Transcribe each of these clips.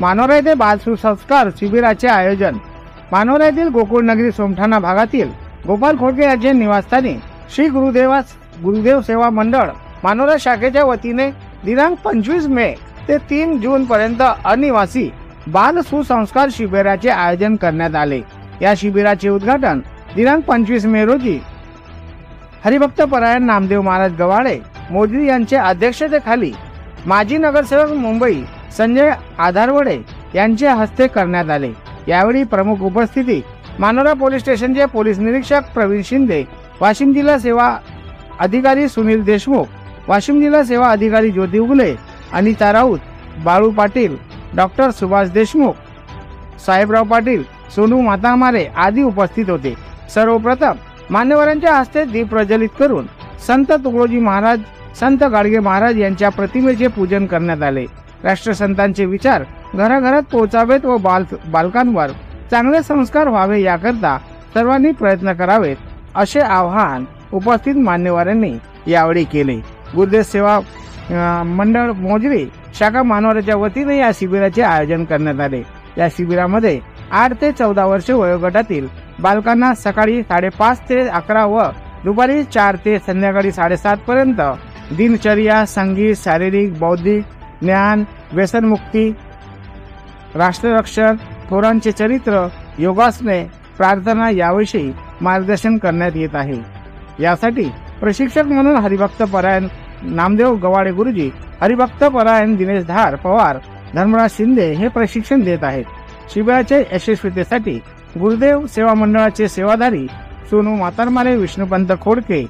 मानोरा येथे बाल सुसंस्कार शिबिराचे आयोजन। मानोरा येथील गोकुळनगरी सोमठाणा भागातील गोपाल खोडके यांच्या निवासस्थानी श्री गुरुदेव सेवा मंडळ मानोरा शाखेच्या वतीने दिनांक 25 मे ते 3 जून पर्यंत अनिवासी बाल सुसंस्कार शिबिराचे आयोजन करण्यात आले। या शिबिराचे उद्घाटन दिनांक 25 मे रोजी हरिभक्त परायण नामदेव महाराज गवाडे मोजरी यांच्या अध्यक्षतेखाली माजी नगरसेवक मुंबई संजय आधारवडे यांच्या हस्ते करण्यात आले। यावेळी प्रमुख उपस्थिती मानोरा पोलीस स्टेशनचे पोलीस निरीक्षक प्रवीण शिंदे, वाशिम जिल्हा सेवा अधिकारी सुनील देशमुख, वाशिम जिल्हा सेवा अधिकारी ज्योती उगले, अनिता राऊत, बाळू पाटील, डॉक्टर सुभाष देशमुख, साहेबराव पाटील, सोनू मातामारे आदी उपस्थित होते। सर्वप्रथम मान्यवरांच्या हस्ते दीप प्रज्वलित करून संत तुकडोजी महाराज, संत गाडगे महाराज यांच्या प्रतिमेचे पूजन करण्यात आले। राष्ट्रसंतांचे विचार घराघरात पोहोचावेत व बालकांवर चांगले संस्कार व्हावे याकरता सर्वांनी प्रयत्न करावेत असे आवाहन उपस्थित मान्यवरांनी यावेळी केले। गुरुदेव सेवा मंडळ मोजरी शाखा मानोराच्या वतीने या शिबिराचे आयोजन करण्यात आले। या शिबिरामध्ये 8 ते 14 वर्षे वयोगटातील बालकांना सकाळी 5:30 ते 11 व दुपारी 4 ते संध्याकाळी 7:30 पर्यंत दिनचर्या, संगीत, शारीरिक, बौद्धिक, ज्ञान, व्यसनमुक्ती, राष्ट्ररक्षण, थोरांचे चरित्र, योगासने, प्रार्थना याविषयी मार्गदर्शन करण्यात येत आहे। यासाठी प्रशिक्षक म्हणून हरिभक्त परायण नामदेव गवाडे गुरुजी, हरिभक्त परायण दिनेश धार पवार, धर्मराज शिंदे हे प्रशिक्षण देत आहेत। शिबिराच्या यशस्वीतेसाठी गुरुदेव सेवा मंडळाचे सेवाधारी सोनू मातारमारे, विष्णुपंत खोडके,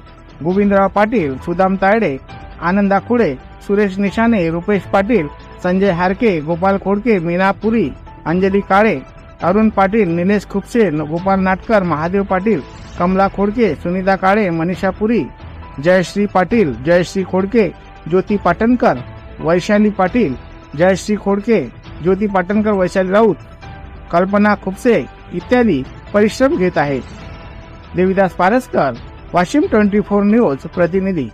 गोविंदराव पाटील, सुदाम तायडे, आनंदा खुडे, सुरेश निशाने, रुपेश पाटील, संजय हारके, गोपाल खोडके, मीना पुरी, अंजली काळे, अरुण पाटील, निलेश खुपसे, गोपाल नाटकर, महादेव पाटील, कमला खोडके, सुनीता काळे, मनीषा पुरी, जयश्री पाटील, जयश्री खोडके, ज्योती पाटणकर, वैशाली पाटील, जयश्री खोडके, ज्योती पाटणकर, वैशाली राऊत, कल्पना खुपसे इत्यादी परिश्रम घेत आहेत। देविदास पारसकर, वाशिम 24 न्यूज प्रतिनिधी।